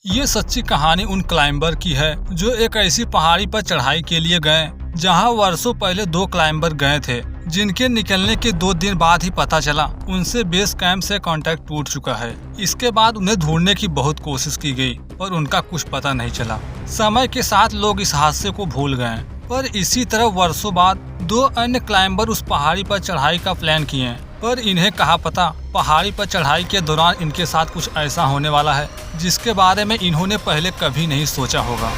ये सच्ची कहानी उन क्लाइंबर की है जो एक ऐसी पहाड़ी पर चढ़ाई के लिए गए जहां वर्षों पहले दो क्लाइंबर गए थे, जिनके निकलने के 2 दिन बाद ही पता चला उनसे बेस कैंप से कांटेक्ट टूट चुका है। इसके बाद उन्हें ढूंढने की बहुत कोशिश की गई पर उनका कुछ पता नहीं चला। समय के साथ लोग इस हादसे को भूल गए, पर इसी तरह वर्षों बाद 2 अन्य क्लाइंबर उस पहाड़ी पर चढ़ाई का प्लान किए, पर इन्हें कहा पता पहाड़ी पर चढ़ाई के दौरान इनके साथ कुछ ऐसा होने वाला है जिसके बारे में इन्होंने पहले कभी नहीं सोचा होगा।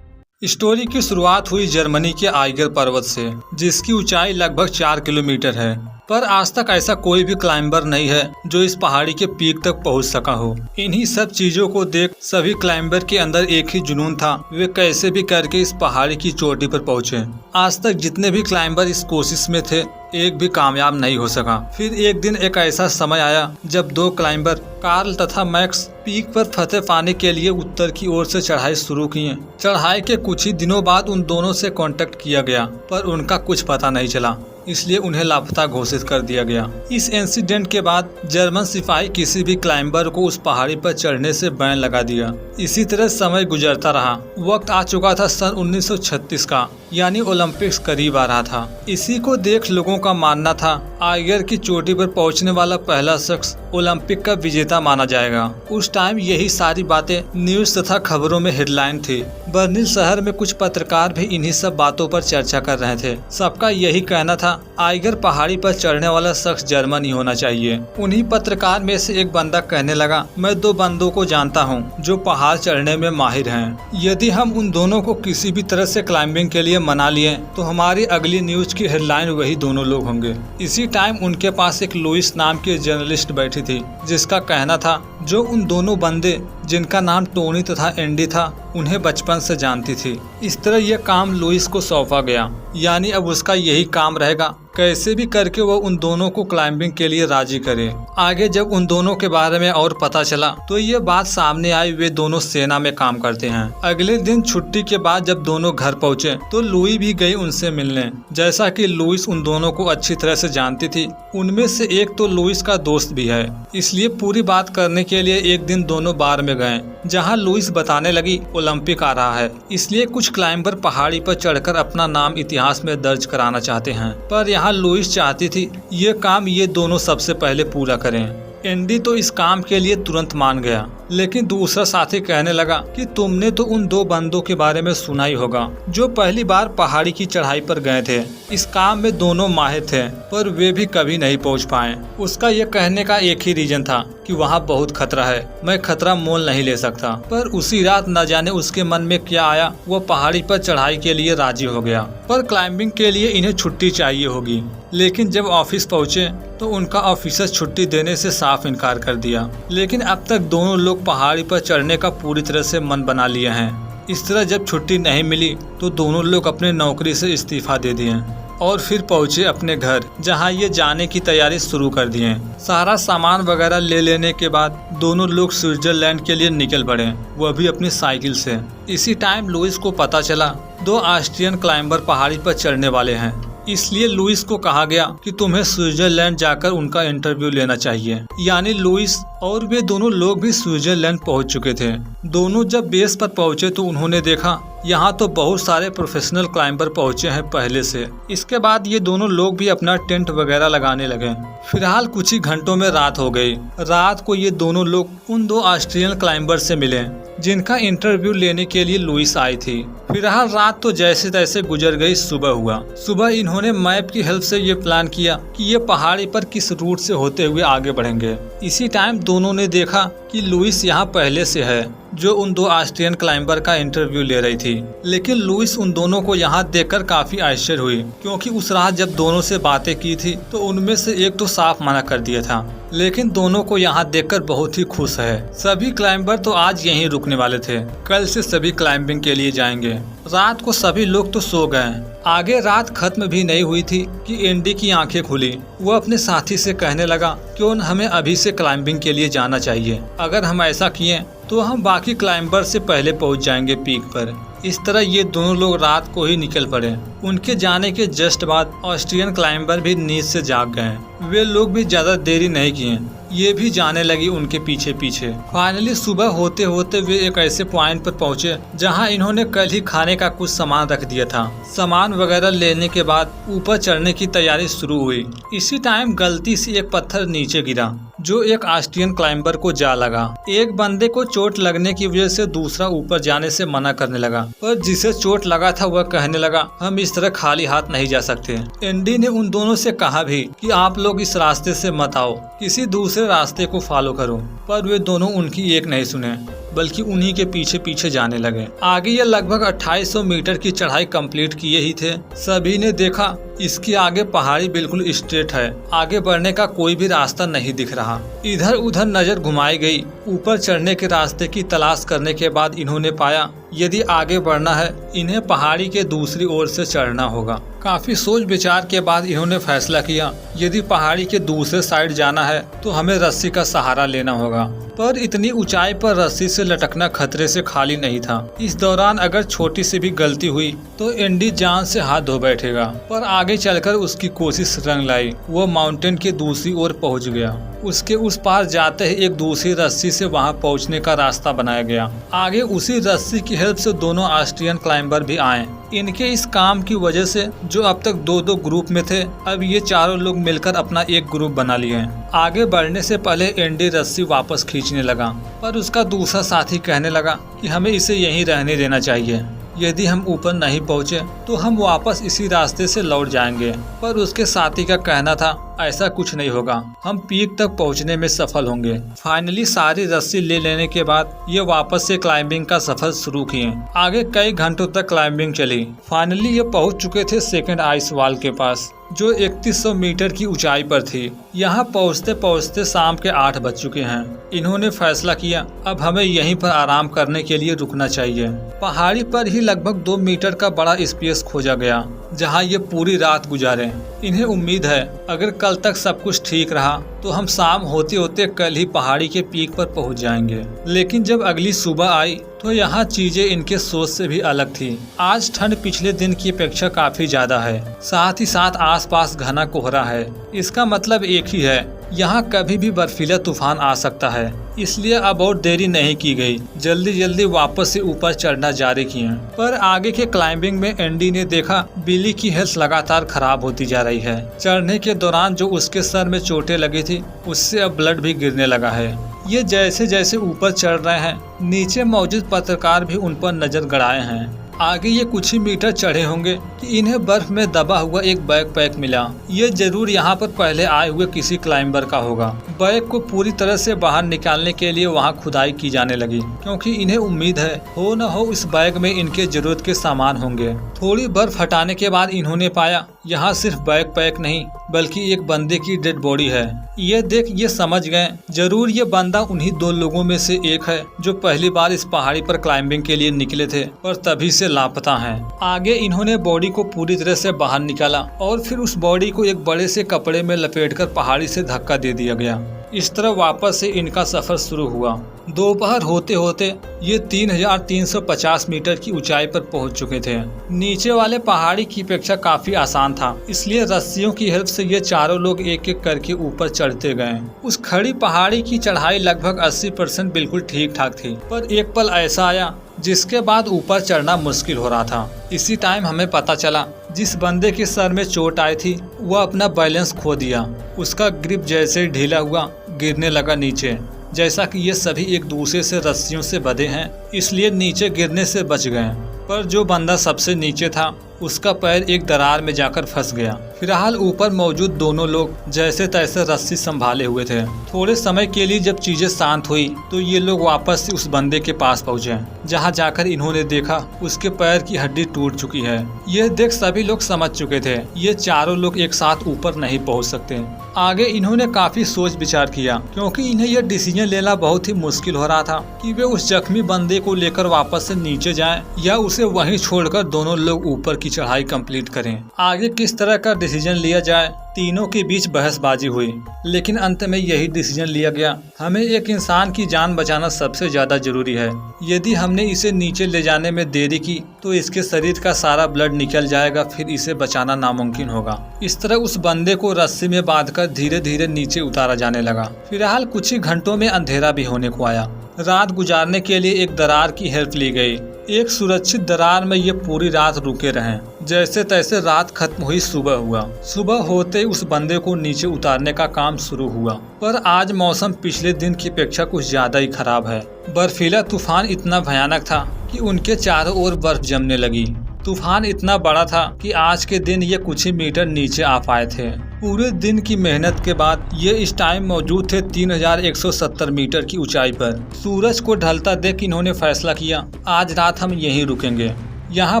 स्टोरी की शुरुआत हुई जर्मनी के आइगर पर्वत से, जिसकी ऊंचाई लगभग 4 किलोमीटर है, पर आज तक ऐसा कोई भी क्लाइंबर नहीं है जो इस पहाड़ी के पीक तक पहुंच सका हो। इन्हीं सब चीजों को देख सभी क्लाइंबर के अंदर एक ही जुनून था, वे कैसे भी करके इस पहाड़ी की चोटी पर पहुंचे। आज तक जितने भी क्लाइंबर इस कोशिश में थे, एक भी कामयाब नहीं हो सका। फिर एक दिन एक ऐसा समय आया जब 2 क्लाइंबर कार्ल तथा मैक्स पीक पर फतेह पाने के लिए उत्तर की ओर से चढ़ाई शुरू किए। चढ़ाई के कुछ ही दिनों बाद उन दोनों से कांटेक्ट किया गया, पर उनका कुछ पता नहीं चला, इसलिए उन्हें लापता घोषित कर दिया गया। इस इंसिडेंट के बाद जर्मन सिपाही किसी भी क्लाइंबर को उस पहाड़ी पर चढ़ने से बैन लगा दिया। इसी तरह समय गुजरता रहा। वक्त आ चुका था सन 1936 का, यानी ओलंपिक्स करीब आ रहा था। इसी को देख लोगों का मानना था आइगर की चोटी पर पहुंचने वाला पहला शख्स ओलंपिक का विजेता माना जाएगा। उस टाइम यही सारी बातें न्यूज तथा खबरों में हेडलाइन थी। बर्लिन शहर में कुछ पत्रकार भी इन्हीं सब बातों पर चर्चा कर रहे थे। सबका यही कहना था आइगर पहाड़ी पर चढ़ने वाला शख्स जर्मन ही होना चाहिए। उन्हीं पत्रकार में से एक बंदा कहने लगा, मैं 2 बंदों को जानता हूँ जो पहाड़ चढ़ने में माहिर हैं। यदि हम उन दोनों को किसी भी तरह से क्लाइंबिंग के लिए मना लिए तो हमारी अगली न्यूज की हेडलाइन वही दोनों लोग होंगे। इसी टाइम उनके पास एक लुइस नाम की जर्नलिस्ट बैठी थी, जिसका कहना था जो उन दोनों बंदे जिनका नाम टोनी तथा एंडी था उन्हें बचपन से जानती थी। इस तरह यह काम लुइस को सौंपा गया, यानी अब उसका यही काम रहेगा कैसे भी करके वो उन दोनों को क्लाइंबिंग के लिए राजी करे। आगे जब उन दोनों के बारे में और पता चला तो ये बात सामने आई, वे दोनों सेना में काम करते हैं। अगले दिन छुट्टी के बाद जब दोनों घर पहुँचे तो लुई भी गई उनसे मिलने। जैसा कि लुइस उन दोनों को अच्छी तरह से जानती थी, उनमें से एक तो लुइस का दोस्त भी है, इसलिए पूरी बात करने के लिए एक दिन दोनों बार में गए, जहाँ लुइस बताने लगी ओलंपिक आ रहा है, इसलिए कुछ क्लाइंबर पहाड़ी पर चढ़कर अपना नाम इतिहास में दर्ज कराना चाहते हैं। पर यहाँ लुइस चाहती थी ये काम ये दोनों सबसे पहले पूरा करें। एंडी तो इस काम के लिए तुरंत मान गया, लेकिन दूसरा साथी कहने लगा कि तुमने तो उन 2 बंदों के बारे में सुना ही होगा जो पहली बार पहाड़ी की चढ़ाई पर गए थे। इस काम में दोनों माहिर थे, पर वे भी कभी नहीं पहुंच पाए। उसका यह कहने का एक ही रीजन था कि वहां बहुत खतरा है, मैं खतरा मोल नहीं ले सकता। पर उसी रात न जाने उसके मन में क्या आया, वो पहाड़ी पर चढ़ाई के लिए राजी हो गया। पर क्लाइंबिंग के लिए इन्हें छुट्टी चाहिए होगी, लेकिन जब ऑफिस पहुंचे तो उनका ऑफिसर छुट्टी देने से साफ इनकार कर दिया। लेकिन अब तक दोनों लोग पहाड़ी पर चढ़ने का पूरी तरह से मन बना लिए हैं। इस तरह जब छुट्टी नहीं मिली तो दोनों लोग अपने नौकरी से इस्तीफा दे दिए और फिर पहुंचे अपने घर, जहां ये जाने की तैयारी शुरू कर दिए। सारा सामान वगैरह ले लेने के बाद दोनों लोग स्विट्जरलैंड के लिए निकल पड़े, वह भी अपनी साइकिल से। इसी टाइम लुइस को पता चला 2 ऑस्ट्रियन क्लाइंबर पहाड़ी पर चढ़ने वाले हैं, इसलिए लुइस को कहा गया कि तुम्हें स्विट्जरलैंड जाकर उनका इंटरव्यू लेना चाहिए। यानी लुइस और वे दोनों लोग भी स्विट्जरलैंड पहुंच चुके थे। दोनों जब बेस पर पहुंचे तो उन्होंने देखा यहाँ तो बहुत सारे प्रोफेशनल क्लाइंबर पहुंचे हैं पहले से। इसके बाद ये दोनों लोग भी अपना टेंट वगैरह लगाने लगे। फिलहाल कुछ ही घंटों में रात हो गई। रात को ये दोनों लोग उन 2 ऑस्ट्रियन क्लाइंबर से मिले जिनका इंटरव्यू लेने के लिए लुइस आई थी। फिलहाल रात तो जैसे तैसे गुजर गई। सुबह हुआ। सुबह इन्होंने मैप की हेल्प से ये प्लान किया कि ये पहाड़ी पर किस रूट से होते हुए आगे बढ़ेंगे। इसी टाइम दोनों ने देखा कि लुइस यहाँ पहले से है, जो उन 2 ऑस्ट्रियन क्लाइंबर का इंटरव्यू ले रही थी। लेकिन लुइस उन दोनों को यहाँ देखकर काफी आश्चर्य हुई, क्योंकि उस रात जब दोनों से बातें की थी तो उनमें से एक तो साफ मना कर दिया था, लेकिन दोनों को यहाँ देखकर बहुत ही खुश है। सभी क्लाइंबर तो आज यहीं रुकने वाले थे, कल से सभी क्लाइंबिंग के लिए जाएंगे। रात को सभी लोग तो सो गए। आगे रात खत्म भी नहीं हुई थी कि एंडी की आंखें खुली। वो अपने साथी से कहने लगा क्यों हमें अभी से क्लाइंबिंग के लिए जाना चाहिए। अगर हम ऐसा किए तो हम बाकी क्लाइंबर से पहले पहुंच जाएंगे पीक पर। इस तरह ये दोनों लोग रात को ही निकल पड़े। उनके जाने के जस्ट बाद ऑस्ट्रियन क्लाइंबर भी नींद से जाग गए। वे लोग भी ज्यादा देरी नहीं किए। ये भी जाने लगी उनके पीछे पीछे। फाइनली सुबह होते होते वे एक ऐसे पॉइंट पर पहुँचे जहाँ इन्होंने कल ही खाने का कुछ सामान रख दिया था। सामान वगैरह लेने के बाद ऊपर चढ़ने की तैयारी शुरू हुई। इसी टाइम गलती से एक पत्थर नीचे गिरा जो एक ऑस्ट्रियन क्लाइंबर को जा लगा। एक बंदे को चोट लगने की वजह से दूसरा ऊपर जाने से मना करने लगा, पर जिसे चोट लगा था वह कहने लगा हम इस तरह खाली हाथ नहीं जा सकते। एंडी ने उन दोनों से कहा भी कि आप लोग इस रास्ते से मत आओ, किसी दूसरे रास्ते को फॉलो करो, पर वे दोनों उनकी एक नहीं सुने बल्कि उन्हीं के पीछे पीछे जाने लगे। आगे ये लगभग 2800 मीटर की चढ़ाई कंप्लीट किए ही थे। सभी ने देखा इसके आगे पहाड़ी बिल्कुल स्ट्रेट है, आगे बढ़ने का कोई भी रास्ता नहीं दिख रहा। इधर उधर नजर घुमाई गई। ऊपर चढ़ने के रास्ते की तलाश करने के बाद इन्होंने पाया यदि आगे बढ़ना है इन्हें पहाड़ी के दूसरी ओर से चढ़ना होगा। काफी सोच विचार के बाद इन्होंने फैसला किया यदि पहाड़ी के दूसरे साइड जाना है तो हमें रस्सी का सहारा लेना होगा, पर इतनी ऊंचाई पर रस्सी से लटकना खतरे से खाली नहीं था। इस दौरान अगर छोटी सी भी गलती हुई तो एंडी जान से हाथ धो बैठेगा, पर आगे चलकर उसकी कोशिश रंग लाई। वो माउंटेन के दूसरी ओर पहुंच गया। उसके उस पार जाते ही एक दूसरी रस्सी से वहां पहुंचने का रास्ता बनाया गया। आगे उसी रस्सी की हेल्प से दोनों ऑस्ट्रियन क्लाइंबर भी आए। इनके इस काम की वजह से जो अब तक दो दो ग्रुप में थे अब ये चारों लोग मिलकर अपना एक ग्रुप बना लिए। आगे बढ़ने से पहले एंडी रस्सी वापस खींचने लगा, पर उसका दूसरा साथी कहने लगा कि हमें इसे यहीं रहने देना चाहिए। यदि हम ऊपर नहीं पहुँचे तो हम वापस इसी रास्ते से लौट जाएंगे, पर उसके साथी का कहना था ऐसा कुछ नहीं होगा, हम पीक तक पहुंचने में सफल होंगे। फाइनली सारी रस्सी ले लेने के बाद ये वापस से क्लाइंबिंग का सफर शुरू किए। आगे कई घंटों तक क्लाइंबिंग चली। फाइनली ये पहुंच चुके थे सेकंड आइस वॉल के पास जो 3100 मीटर की ऊंचाई पर थी। यहाँ पहुँचते पहुँचते शाम के 8 बज चुके हैं। इन्होंने फैसला किया अब हमें यहीं पर आराम करने के लिए रुकना चाहिए। पहाड़ी पर ही लगभग 2 मीटर का बड़ा स्पेस खोजा गया जहाँ ये पूरी रात गुजारे। इन्हें उम्मीद है अगर कल तक सब कुछ ठीक रहा तो हम शाम होते होते कल ही पहाड़ी के पीक पर पहुंच जाएंगे। लेकिन जब अगली सुबह आई तो यहाँ चीजें इनके सोच से भी अलग थी। आज ठंड पिछले दिन की अपेक्षा काफी ज्यादा है, साथ ही साथ आसपास घना कोहरा है। इसका मतलब एक ही है, यहाँ कभी भी बर्फीला तूफान आ सकता है। इसलिए अब और देरी नहीं की गई, जल्दी जल्दी वापस से ऊपर चढ़ना जारी किए। पर आगे के क्लाइंबिंग में एंडी ने देखा बिली की हेल्थ लगातार खराब होती जा रही है। चढ़ने के दौरान जो उसके सर में चोटें लगी थी उससे अब ब्लड भी गिरने लगा है। ये जैसे जैसे ऊपर चढ़ रहे हैं नीचे मौजूद पत्रकार भी उन पर नजर गड़ाए हैं। आगे ये कुछ ही मीटर चढ़े होंगे कि इन्हें बर्फ में दबा हुआ एक बैकपैक मिला। ये जरूर यहाँ पर पहले आए हुए किसी क्लाइंबर का होगा। बैग को पूरी तरह से बाहर निकालने के लिए वहाँ खुदाई की जाने लगी, क्योंकि इन्हें उम्मीद है हो न हो इस बैग में इनके जरूरत के सामान होंगे। थोड़ी बर्फ हटाने के बाद इन्होंने पाया यहाँ सिर्फ बैकपैक नहीं बल्कि एक बंदे की डेड बॉडी है। ये देख ये समझ गए जरूर ये बंदा उन्हीं 2 लोगों में से एक है जो पहली बार इस पहाड़ी पर क्लाइंबिंग के लिए निकले थे पर तभी से लापता हैं। आगे इन्होंने बॉडी को पूरी तरह से बाहर निकाला और फिर उस बॉडी को एक बड़े से कपड़े में लपेटकर पहाड़ी से धक्का दे दिया गया। इस तरह वापस से इनका सफर शुरू हुआ। दोपहर होते होते ये 3350 मीटर की ऊंचाई पर पहुंच चुके थे। नीचे वाले पहाड़ी की अपेक्षा काफी आसान था, इसलिए रस्सियों की हेल्प से ये चारों लोग एक एक करके ऊपर चढ़ते गए। उस खड़ी पहाड़ी की चढ़ाई लगभग 80% बिल्कुल ठीक ठाक थी, पर एक पल ऐसा आया जिसके बाद ऊपर चढ़ना मुश्किल हो रहा था। इसी टाइम हमें पता चला जिस बंदे के सर में चोट आई थी वह अपना बैलेंस खो दिया। उसका ग्रिप जैसे ढीला हुआ गिरने लगा नीचे। जैसा कि ये सभी एक दूसरे से रस्सियों से बंधे हैं इसलिए नीचे गिरने से बच गए, पर जो बंदा सबसे नीचे था उसका पैर एक दरार में जाकर फंस गया। फिलहाल ऊपर मौजूद दोनों लोग जैसे तैसे रस्सी संभाले हुए थे। थोड़े समय के लिए जब चीजें शांत हुई तो ये लोग वापस से उस बंदे के पास पहुंचे, जहां जाकर इन्होंने देखा उसके पैर की हड्डी टूट चुकी है। ये देख सभी लोग समझ चुके थे ये चारों लोग एक साथ ऊपर नहीं पहुँच सकते। आगे इन्होंने काफी सोच विचार किया, क्योंकि इन्हें यह डिसीजन लेना बहुत ही मुश्किल हो रहा था कि वे उस जख्मी बंदे को लेकर वापस से नीचे जाएं या उसे वहीं छोड़कर दोनों लोग ऊपर की चढ़ाई कंप्लीट करें। आगे किस तरह का डिसीजन लिया जाए, तीनों के बीच बहसबाजी हुई, लेकिन अंत में यही डिसीजन लिया गया, हमें एक इंसान की जान बचाना सबसे ज्यादा जरूरी है। यदि हमने इसे नीचे ले जाने में देरी की तो इसके शरीर का सारा ब्लड निकल जाएगा, फिर इसे बचाना नामुमकिन होगा। इस तरह उस बंदे को रस्सी में बांधकर धीरे धीरे नीचे उतारा जाने लगा। फिलहाल कुछ ही घंटों में अंधेरा भी होने को आया। रात गुजारने के लिए एक दरार की हेल्प ली गई। एक सुरक्षित दरार में ये पूरी रात रुके रहे। जैसे तैसे रात खत्म हुई, सुबह हुआ। सुबह होते ही उस बंदे को नीचे उतारने का काम शुरू हुआ, पर आज मौसम पिछले दिन की अपेक्षा कुछ ज्यादा ही खराब है। बर्फीला तूफान इतना भयानक था कि उनके चारों ओर बर्फ जमने लगी। तूफान इतना बड़ा था कि आज के दिन ये कुछ ही मीटर नीचे आ पाए थे। पूरे दिन की मेहनत के बाद ये इस टाइम मौजूद थे 3170 मीटर की ऊंचाई पर। सूरज को ढलता देख इन्होंने फैसला किया, आज रात हम यहीं रुकेंगे। यहाँ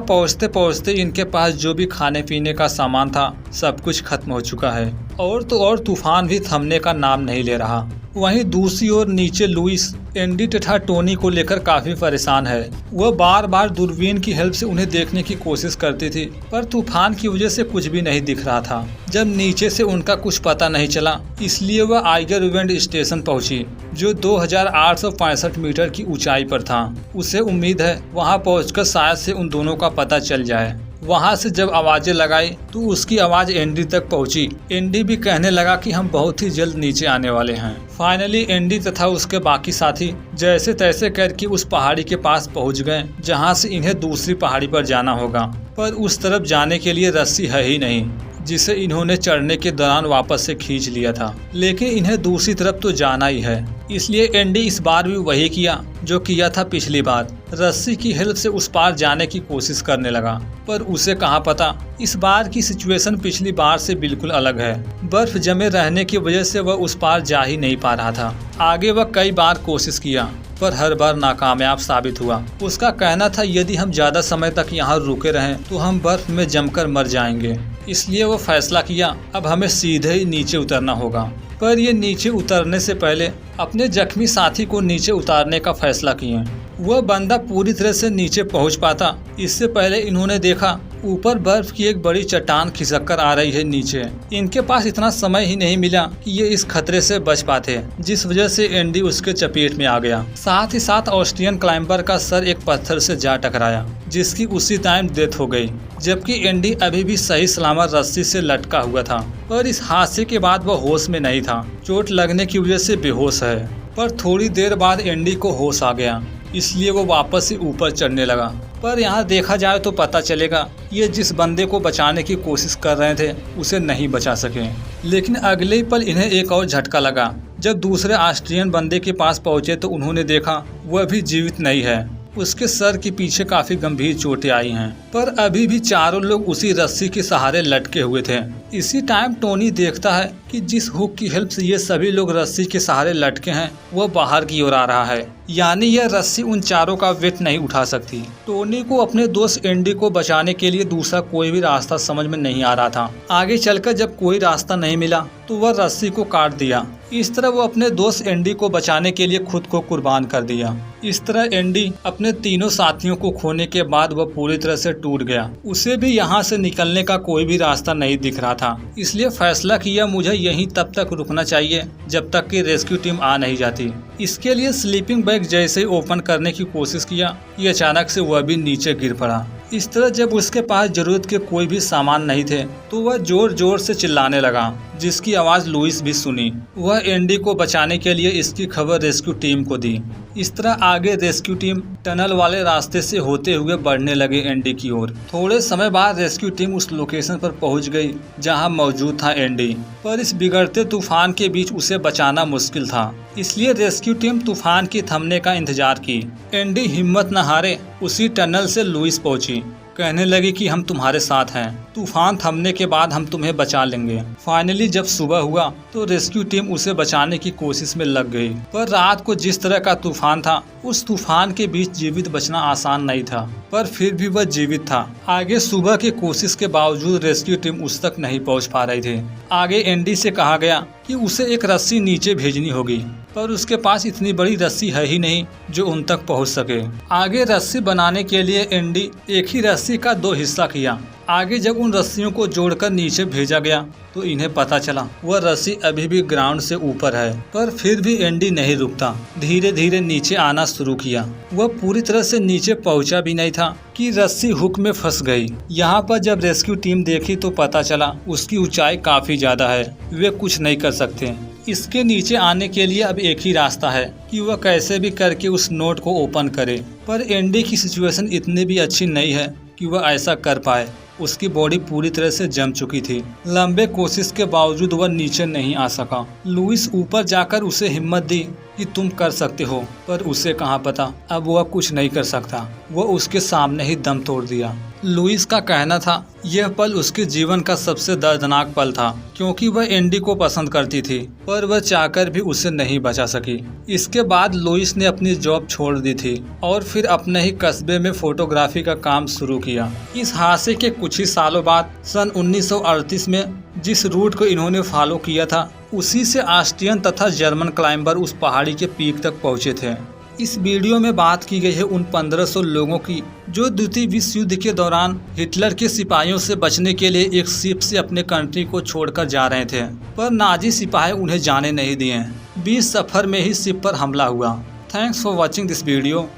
पहुँचते पहुँचते इनके पास जो भी खाने पीने का सामान था सब कुछ खत्म हो चुका है। और तो और तूफान भी थमने का नाम नहीं ले रहा। वहीं दूसरी ओर नीचे लुइस एंडी तथा टोनी को लेकर काफी परेशान है। वह बार बार दूरबीन की हेल्प से उन्हें देखने की कोशिश करती थी, पर तूफान की वजह से कुछ भी नहीं दिख रहा था। जब नीचे से उनका कुछ पता नहीं चला, इसलिए वह आइगर इवेंट स्टेशन पहुंची, जो 2865 मीटर की ऊंचाई पर था। उसे उम्मीद है वहां पहुंचकर शायद से उन दोनों का पता चल जाए। वहां से जब आवाजें लगाई तो उसकी आवाज एंडी तक पहुंची। एंडी भी कहने लगा कि हम बहुत ही जल्द नीचे आने वाले हैं। फाइनली एंडी तथा उसके बाकी साथी जैसे तैसे करके उस पहाड़ी के पास पहुंच गए, जहां से इन्हें दूसरी पहाड़ी पर जाना होगा। पर उस तरफ जाने के लिए रस्सी है ही नहीं, जिसे इन्होंने चढ़ने के दौरान वापस से खींच लिया था। लेकिन इन्हें दूसरी तरफ तो जाना ही है, इसलिए एंडी इस बार भी वही किया जो किया था पिछली बार। रस्सी की हेल्प से उस पार जाने की कोशिश करने लगा, पर उसे कहाँ पता इस बार की सिचुएशन पिछली बार से बिल्कुल अलग है। बर्फ जमे रहने की वजह से वह उस पार जा ही नहीं पा रहा था। आगे वह कई बार कोशिश किया, पर हर बार नाकामयाब साबित हुआ। उसका कहना था यदि हम ज्यादा समय तक यहाँ रुके रहें तो हम बर्फ में जमकर मर जाएंगे। इसलिए वो फैसला किया अब हमें सीधे ही नीचे उतरना होगा। पर ये नीचे उतरने से पहले अपने जख्मी साथी को नीचे उतारने का फैसला किए। वह बंदा पूरी तरह से नीचे पहुंच पाता इससे पहले इन्होंने देखा ऊपर बर्फ की एक बड़ी चट्टान खिसक कर आ रही है नीचे। इनके पास इतना समय ही नहीं मिला कि ये इस खतरे से बच पाते, जिस वजह से एंडी उसके चपेट में आ गया। साथ ही साथ ऑस्ट्रियन क्लाइंबर का सर एक पत्थर से जा टकराया, जिसकी उसी टाइम डेथ हो गई, जबकि एंडी अभी भी सही सलामत रस्सी से लटका हुआ था। पर इस हादसे के बाद वह होश में नहीं था, चोट लगने की वजह से बेहोश है। पर थोड़ी देर बाद एंडी को होश आ गया, इसलिए वो वापस से ऊपर चढ़ने लगा। पर यहाँ देखा जाए तो पता चलेगा ये जिस बंदे को बचाने की कोशिश कर रहे थे उसे नहीं बचा सके। लेकिन अगले ही पल इन्हें एक और झटका लगा। जब दूसरे ऑस्ट्रियन बंदे के पास पहुंचे तो उन्होंने देखा वह भी जीवित नहीं है। उसके सर के पीछे काफी गंभीर चोटें आई हैं, पर अभी भी चारों लोग उसी रस्सी के सहारे लटके हुए थे। इसी टाइम टोनी देखता है कि जिस हुक की हेल्प से ये सभी लोग रस्सी के सहारे लटके हैं वह बाहर की ओर आ रहा है, यानी यह रस्सी उन चारों का वेट नहीं उठा सकती। टोनी को अपने दोस्त एंडी को बचाने के लिए दूसरा कोई भी रास्ता समझ में नहीं आ रहा था। आगे चलकर जब कोई रास्ता नहीं मिला तो वह रस्सी को काट दिया। इस तरह वो अपने दोस्त एंडी को बचाने के लिए खुद को कुर्बान कर दिया। इस तरह एंडी अपने तीनों साथियों को खोने के बाद वह पूरी तरह से टूट गया। उसे भी यहाँ से निकलने का कोई भी रास्ता नहीं दिख रहा था, इसलिए फैसला किया मुझे यहीं तब तक रुकना चाहिए जब तक कि रेस्क्यू टीम आ नहीं जाती। इसके लिए स्लीपिंग बैग जैसे ही ओपन करने की कोशिश किया, ये अचानक से वह भी नीचे गिर पड़ा। इस तरह जब उसके पास जरूरत के कोई भी सामान नहीं थे तो वह जोर जोर से चिल्लाने लगा, जिसकी आवाज लुइस भी सुनी। वह एंडी को बचाने के लिए इसकी खबर रेस्क्यू टीम को दी। इस तरह आगे रेस्क्यू टीम टनल वाले रास्ते से होते हुए बढ़ने लगे एंडी की ओर। थोड़े समय बाद रेस्क्यू टीम उस लोकेशन पर पहुंच गई जहां मौजूद था एंडी, पर इस बिगड़ते तूफान के बीच उसे बचाना मुश्किल था, इसलिए रेस्क्यू टीम तूफान की थमने का इंतजार की। एंडी हिम्मत न हारे उसी टनल से लुइस पहुंची, कहने लगी कि हम तुम्हारे साथ हैं, तूफान थमने के बाद हम तुम्हें बचा लेंगे। फाइनली जब सुबह हुआ तो रेस्क्यू टीम उसे बचाने की कोशिश में लग गई, पर रात को जिस तरह का तूफान था उस तूफान के बीच जीवित बचना आसान नहीं था, पर फिर भी वह जीवित था। आगे सुबह की कोशिश के बावजूद रेस्क्यू टीम उस तक नहीं पहुंच पा रही थी। आगे एंडी से कहा गया कि उसे एक रस्सी नीचे भेजनी होगी, पर उसके पास इतनी बड़ी रस्सी है ही नहीं जो उन तक पहुंच सके। आगे रस्सी बनाने के लिए एंडी एक ही रस्सी का 2 हिस्सा किया। आगे जब उन रस्सियों को जोड़कर नीचे भेजा गया तो इन्हें पता चला वह रस्सी अभी भी ग्राउंड से ऊपर है, पर फिर भी एंडी नहीं रुकता। धीरे धीरे नीचे आना शुरू किया। वह पूरी तरह से नीचे पहुंचा भी नहीं था कि रस्सी हुक में फंस गई। यहाँ पर जब रेस्क्यू टीम देखी तो पता चला उसकी ऊंचाई काफी ज्यादा है, वे कुछ नहीं कर सकते। इसके नीचे आने के लिए अब एक ही रास्ता है कि वह कैसे भी करके उस नोट को ओपन करे, पर एंडी की सिचुएशन इतनी भी अच्छी नहीं है कि वह ऐसा कर पाए। उसकी बॉडी पूरी तरह से जम चुकी थी। लंबे कोशिश के बावजूद वह नीचे नहीं आ सका। लुइस ऊपर जाकर उसे हिम्मत दी कि तुम कर सकते हो, पर उसे कहाँ पता अब वह कुछ नहीं कर सकता। वह उसके सामने ही दम तोड़ दिया। लुइस का कहना था यह पल उसके जीवन का सबसे दर्दनाक पल था, क्योंकि वह एंडी को पसंद करती थी, पर वह चाहकर भी उसे नहीं बचा सकी। इसके बाद लुइस ने अपनी जॉब छोड़ दी थी और फिर अपने ही कस्बे में फोटोग्राफी का काम शुरू किया। इस हादसे के कुछ ही सालों बाद सन 1938 में जिस रूट को इन्होंने फॉलो किया था उसी से ऑस्ट्रियन तथा जर्मन क्लाइंबर उस पहाड़ी के पीक तक पहुंचे थे। इस वीडियो में बात की गई है उन 1500 लोगों की जो द्वितीय विश्व युद्ध के दौरान हिटलर के सिपाहियों से बचने के लिए एक शिप से अपने कंट्री को छोड़कर जा रहे थे, पर नाजी सिपाही उन्हें जाने नहीं दिए। बीच सफर में ही शिप पर हमला हुआ। Thanks for watching this video.